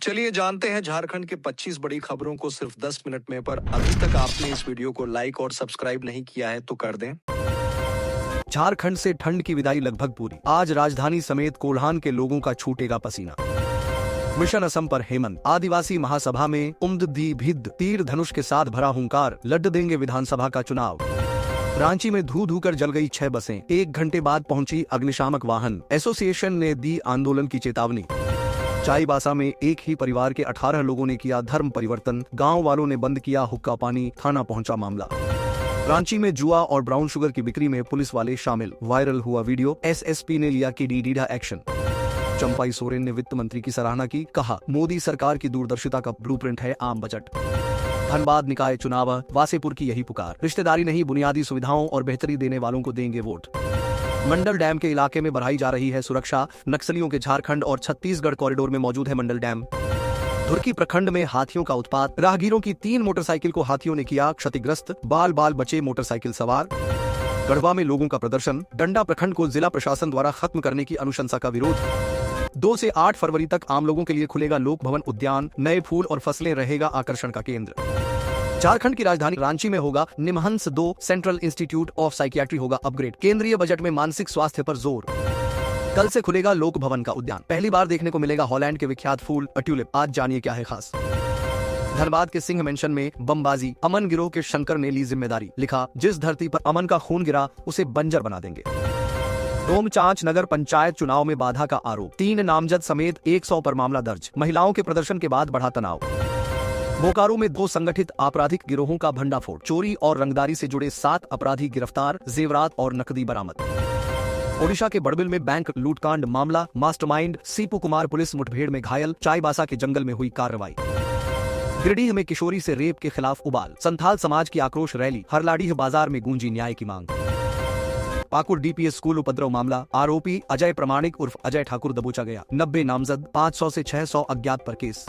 चलिए जानते हैं झारखंड के 25 बड़ी खबरों को सिर्फ 10 मिनट में। पर अभी तक आपने इस वीडियो को लाइक और सब्सक्राइब नहीं किया है तो कर दें। झारखंड से ठंड की विदाई लगभग पूरी। आज राजधानी समेत कोल्हान के लोगों का छूटेगा पसीना। मिशन असम पर हेमंत। आदिवासी महासभा में उम्द दी भिद्द। तीर धनुष के साथ भरा हुंकार, लड़ देंगे विधानसभा का चुनाव। रांची में धू धू कर जल गई 6 बसें। 1 घंटे बाद पहुंची अग्निशामक वाहन। एसोसिएशन ने दी आंदोलन की चेतावनी। चाईबासा में एक ही परिवार के 18 लोगों ने किया धर्म परिवर्तन। गांव वालों ने बंद किया हुक्का पानी, थाना पहुंचा मामला। रांची में जुआ और ब्राउन शुगर की बिक्री में पुलिस वाले शामिल। वायरल हुआ वीडियो, एसएसपी ने लिया कीड़ा एक्शन। चंपाई सोरेन ने वित्त मंत्री की सराहना की, कहा मोदी सरकार की दूरदर्शिता का ब्लूप्रिंट है आम बजट। धनबाद निकाय चुनाव, वासेपुर की यही पुकार। रिश्तेदारी नहीं, बुनियादी सुविधाओं और बेहतरी देने वालों को देंगे वोट। मंडल डैम के इलाके में बढ़ाई जा रही है सुरक्षा। नक्सलियों के झारखंड और छत्तीसगढ़ कॉरिडोर में मौजूद है मंडल डैम। धुरकी प्रखंड में हाथियों का उत्पात। राहगीरों की 3 मोटरसाइकिल को हाथियों ने किया क्षतिग्रस्त। बाल बाल बचे मोटरसाइकिल सवार। गढ़वा में लोगों का प्रदर्शन। डंडा प्रखंड को जिला प्रशासन द्वारा खत्म करने की अनुशंसा का विरोध। 2 से 8 फरवरी तक आम लोगों के लिए खुलेगा लोक भवन उद्यान। नए फूल और फसलें रहेगा आकर्षण का केंद्र। झारखंड की राजधानी रांची में होगा NIMHANS 2 central institute of psychiatry होगा अपग्रेड। केंद्रीय बजट में मानसिक स्वास्थ्य पर जोर। कल से खुलेगा लोक भवन का उद्यान। पहली बार देखने को मिलेगा हॉलैंड के विख्यात फूल ट्यूलिप। आज जानिए क्या है खास। धनबाद के सिंह मेंशन में बमबाजी। अमन गिरोह के शंकर ने ली जिम्मेदारी। लिखा, जिस धरती पर अमन का खून गिरा उसे बंजर बना देंगे। डोमचांच नगर पंचायत चुनाव में बाधा का आरोप। 3 नामजद समेत 100 पर मामला दर्ज। महिलाओं के प्रदर्शन के बाद बढ़ा तनाव। बोकारो में 2 संगठित आपराधिक गिरोहों का भंडाफोड़। चोरी और रंगदारी से जुड़े 7 अपराधी गिरफ्तार। जेवरात और नकदी बरामद। ओडिशा के बड़बिल में बैंक लूटकांड मामला। मास्टरमाइंड सीपू कुमार पुलिस मुठभेड़ में घायल। चाईबासा के जंगल में हुई कार्रवाई। गिरिडीह में किशोरी से रेप के खिलाफ उबाल। संथाल समाज की आक्रोश रैली। हरलाडीह बाजार में गूंजी न्याय की मांग। पाकुड़ डीपीएस स्कूल उपद्रव मामला। आरोपी अजय प्रमाणिक उर्फ अजय ठाकुर दबोचा गया। 90 नामजद, 500 से 600 अज्ञात पर केस।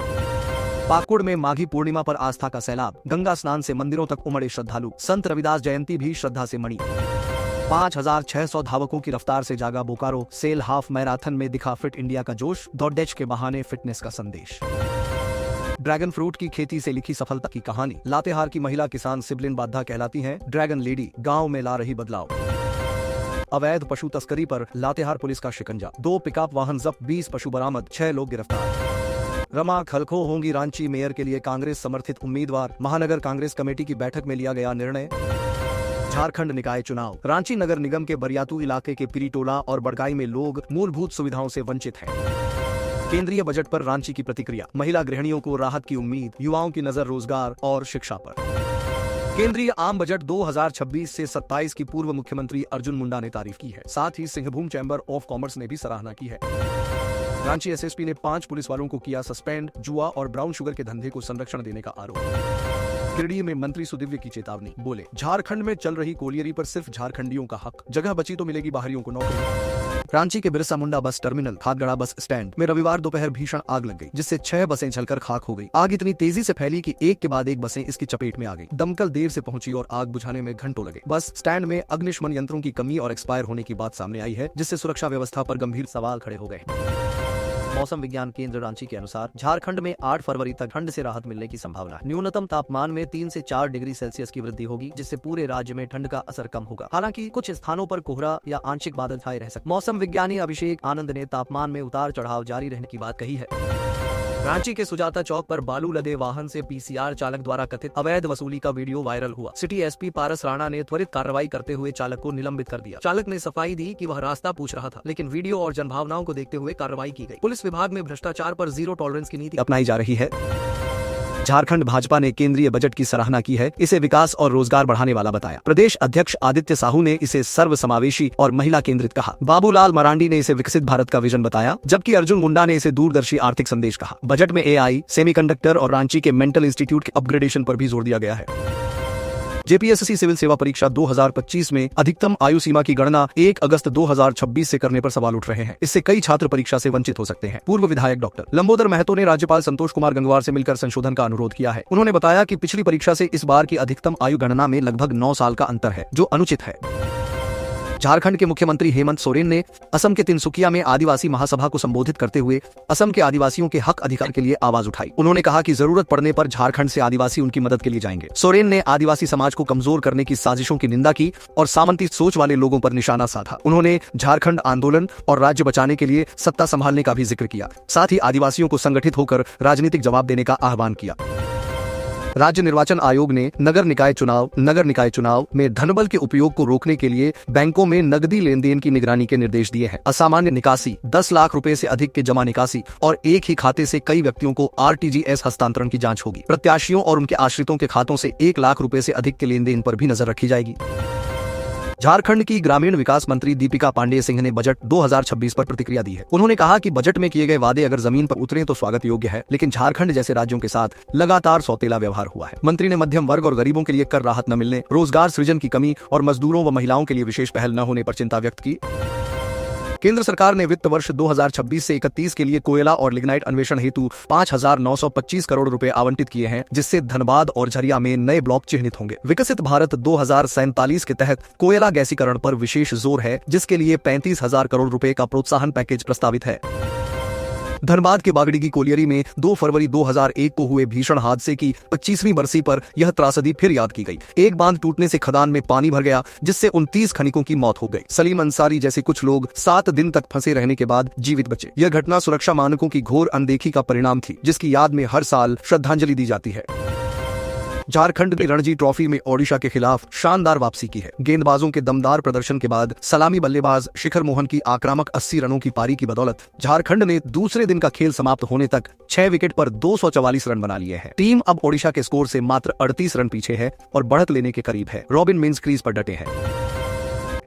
पाकुड़ में माघी पूर्णिमा पर आस्था का सैलाब। गंगा स्नान से मंदिरों तक उमड़े श्रद्धालु। संत रविदास जयंती भी श्रद्धा से मणी। 5600 धावकों की रफ्तार से जागा बोकारो। सेल हाफ मैराथन में दिखा फिट इंडिया का जोश। दौड़डेच के बहाने फिटनेस का संदेश। ड्रैगन फ्रूट की खेती से लिखी सफलता की कहानी। लातेहार की महिला किसान सिबलिन बाधा कहलाती हैं ड्रैगन लेडी। गांव में ला रही बदलाव। अवैध पशु तस्करी पर लातेहार पुलिस का शिकंजा। 2 पिकअप वाहन जब्त, 20 पशु बरामद, 6 लोग गिरफ्तार। रमा खलखो होंगी रांची मेयर के लिए कांग्रेस समर्थित उम्मीदवार। महानगर कांग्रेस कमेटी की बैठक में लिया गया निर्णय। झारखंड निकाय चुनाव। रांची नगर निगम के बरियातू इलाके के पिरीटोला और बड़गाई में लोग मूलभूत सुविधाओं से वंचित हैं। केंद्रीय बजट पर रांची की प्रतिक्रिया। महिला गृहिणियों को राहत की उम्मीद। युवाओं की नजर रोजगार और शिक्षा पर। केंद्रीय आम बजट 2026 से 27 की पूर्व मुख्यमंत्री अर्जुन मुंडा ने तारीफ की है। साथ ही सिंहभूम चैंबर ऑफ कॉमर्स ने भी सराहना की है। रांची एसएसपी ने 5 पुलिस वालों को किया सस्पेंड। जुआ और ब्राउन शुगर के धंधे को संरक्षण देने का आरोप। गिरिडीह में मंत्री सुदिव्य की चेतावनी। बोले, झारखंड में चल रही कोलियरी पर सिर्फ झारखंडियों का हक। जगह बची तो मिलेगी बाहरियों को नौकरी। रांची के Birsa Munda bus terminal Khadgarha bus stand में रविवार दोपहर भीषण आग लग गई, जिससे 6 बसें जलकर खाक हो गई। आग इतनी तेजी से फैली कि एक के बाद एक बसें इसकी चपेट में आ गई। दमकल देर से पहुंची और आग बुझाने में घंटों लगे। बस स्टैंड में अग्निशमन यंत्रों की कमी और एक्सपायर होने की बात सामने आई है, जिससे सुरक्षा व्यवस्था पर गंभीर सवाल खड़े हो गए। मौसम विज्ञान केंद्र रांची के अनुसार झारखंड में 8 फरवरी तक ठंड से राहत मिलने की संभावना है। न्यूनतम तापमान में 3 से 4 डिग्री सेल्सियस की वृद्धि होगी, जिससे पूरे राज्य में ठंड का असर कम होगा। हालांकि कुछ स्थानों पर कोहरा या आंशिक बादल छाए रह सकते। मौसम विज्ञानी अभिषेक आनंद ने तापमान में उतार चढ़ाव जारी रहने की बात कही है। रांची के सुजाता चौक पर बालू लदे वाहन से पीसीआर चालक द्वारा कथित अवैध वसूली का वीडियो वायरल हुआ। सिटी एसपी पारस राणा ने त्वरित कार्रवाई करते हुए चालक को निलंबित कर दिया। चालक ने सफाई दी कि वह रास्ता पूछ रहा था, लेकिन वीडियो और जनभावनाओं को देखते हुए कार्रवाई की गई। पुलिस विभाग में भ्रष्टाचार पर 0 टॉलरेंस की नीति अपनाई जा रही है। झारखंड भाजपा ने केंद्रीय बजट की सराहना की है। इसे विकास और रोजगार बढ़ाने वाला बताया। प्रदेश अध्यक्ष आदित्य साहू ने इसे सर्वसमावेशी और महिला केंद्रित कहा। बाबूलाल मरांडी ने इसे विकसित भारत का विजन बताया, जबकि अर्जुन मुंडा ने इसे दूरदर्शी आर्थिक संदेश कहा। बजट में एआई, सेमीकंडक्टर और रांची के मेंटल इंस्टीट्यूट के अपग्रेडेशन पर भी जोर दिया गया है। जेपीएससी सिविल सेवा परीक्षा 2025 में अधिकतम आयु सीमा की गणना 1 अगस्त 2026 से करने पर सवाल उठ रहे हैं। इससे कई छात्र परीक्षा से वंचित हो सकते हैं। पूर्व विधायक डॉक्टर लंबोदर महतो ने राज्यपाल संतोष कुमार गंगवार से मिलकर संशोधन का अनुरोध किया है। उन्होंने बताया कि पिछली परीक्षा से इस बार की अधिकतम आयु गणना में लगभग 9 साल का अंतर है, जो अनुचित है। झारखंड के मुख्यमंत्री हेमंत सोरेन ने असम के तिनसुकिया में आदिवासी महासभा को संबोधित करते हुए असम के आदिवासियों के हक अधिकार के लिए आवाज उठाई। उन्होंने कहा कि जरूरत पड़ने पर झारखंड से आदिवासी उनकी मदद के लिए जाएंगे। सोरेन ने आदिवासी समाज को कमजोर करने की साजिशों की निंदा की और सामंती सोच वाले लोगों पर निशाना साधा। उन्होंने झारखंड आंदोलन और राज्य बचाने के लिए सत्ता संभालने का भी जिक्र किया। साथ ही आदिवासियों को संगठित होकर राजनीतिक जवाब देने का आह्वान किया। राज्य निर्वाचन आयोग ने नगर निकाय चुनाव में धनबल के उपयोग को रोकने के लिए बैंकों में नकदी लेन देन की निगरानी के निर्देश दिए हैं। असामान्य निकासी, 10 लाख रुपए से अधिक के जमा निकासी और एक ही खाते से कई व्यक्तियों को RTGS हस्तांतरण की जांच होगी। प्रत्याशियों और उनके आश्रितों के खातों से 1 लाख रुपए से अधिक के लेन देन पर भी नजर रखी जाएगी। झारखंड की ग्रामीण विकास मंत्री दीपिका पांडेय सिंह ने बजट 2026 पर प्रतिक्रिया दी है। उन्होंने कहा कि बजट में किए गए वादे अगर जमीन पर उतरे तो स्वागत योग्य है, लेकिन झारखंड जैसे राज्यों के साथ लगातार सौतेला व्यवहार हुआ है। मंत्री ने मध्यम वर्ग और गरीबों के लिए कर राहत न मिलने, रोजगार सृजन की कमी और मजदूरों व महिलाओं के लिए विशेष पहल न होने पर चिंता व्यक्त की। केंद्र सरकार ने वित्त वर्ष 2026 से 31 के लिए कोयला और लिग्नाइट अन्वेषण हेतु 5,925 करोड़ रुपए आवंटित किए हैं, जिससे धनबाद और झरिया में नए ब्लॉक चिन्हित होंगे। विकसित भारत 2047 के तहत कोयला गैसीकरण पर विशेष जोर है, जिसके लिए 35,000 करोड़ रुपए का प्रोत्साहन पैकेज प्रस्तावित है। धनबाद के बागड़ीगी कोलियरी में 2 फरवरी 2001 को हुए भीषण हादसे की 25वीं बरसी पर यह त्रासदी फिर याद की गई। एक बांध टूटने से खदान में पानी भर गया, जिससे 29 खनिकों की मौत हो गई। सलीम अंसारी जैसे कुछ लोग 7 दिन तक फंसे रहने के बाद जीवित बचे। यह घटना सुरक्षा मानकों की घोर अनदेखी का परिणाम थी, जिसकी याद में हर साल श्रद्धांजलि दी जाती है। झारखंड ने रणजी ट्रॉफी में ओडिशा के खिलाफ शानदार वापसी की है। गेंदबाजों के दमदार प्रदर्शन के बाद सलामी बल्लेबाज शिखर मोहन की आक्रामक 80 रनों की पारी की बदौलत झारखंड ने दूसरे दिन का खेल समाप्त होने तक 6 विकेट पर 244 रन बना लिए हैं। टीम अब ओडिशा के स्कोर से मात्र 38 रन पीछे है और बढ़त लेने के करीब है। रॉबिन मिंस क्रीज पर डटे हैं।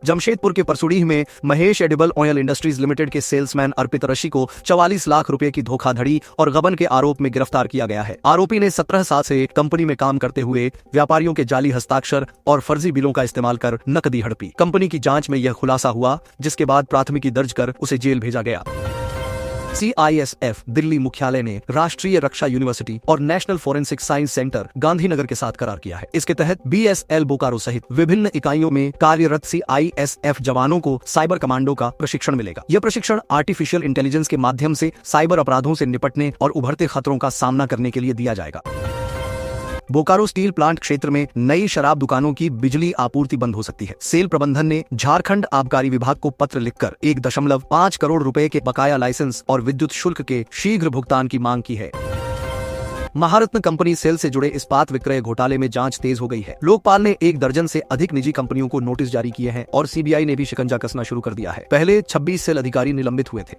जमशेदपुर के परसुडीह में Mahesh edible oil industries limited के सेल्समैन अर्पित ऋषि को 44 लाख रुपए की धोखाधड़ी और गबन के आरोप में गिरफ्तार किया गया है। आरोपी ने 17 साल से कंपनी में काम करते हुए व्यापारियों के जाली हस्ताक्षर और फर्जी बिलों का इस्तेमाल कर नकदी हड़पी। कंपनी की जांच में यह खुलासा हुआ, जिसके बाद प्राथमिकी दर्ज कर उसे जेल भेजा गया। CISF दिल्ली मुख्यालय ने राष्ट्रीय रक्षा यूनिवर्सिटी और national forensic science centre Gandhinagar के साथ करार किया है। इसके तहत BSL बोकारो सहित विभिन्न इकाइयों में कार्यरत CISF जवानों को साइबर कमांडो का प्रशिक्षण मिलेगा। यह प्रशिक्षण आर्टिफिशियल इंटेलिजेंस के माध्यम से साइबर अपराधों से निपटने और उभरते खतरों का सामना करने के लिए दिया जाएगा। बोकारो स्टील प्लांट क्षेत्र में नई शराब दुकानों की बिजली आपूर्ति बंद हो सकती है। सेल प्रबंधन ने झारखंड आबकारी विभाग को पत्र लिखकर 1.5 करोड़ रुपए के बकाया लाइसेंस और विद्युत शुल्क के शीघ्र भुगतान की मांग की है। महारत्न कंपनी सेल से जुड़े इस्पात विक्रय घोटाले में जांच तेज हो गई है। लोकपाल ने 1 दर्जन से अधिक निजी कंपनियों को नोटिस जारी किए हैं और CBI ने भी शिकंजा कसना शुरू कर दिया है। पहले 26 सेल अधिकारी निलंबित हुए थे।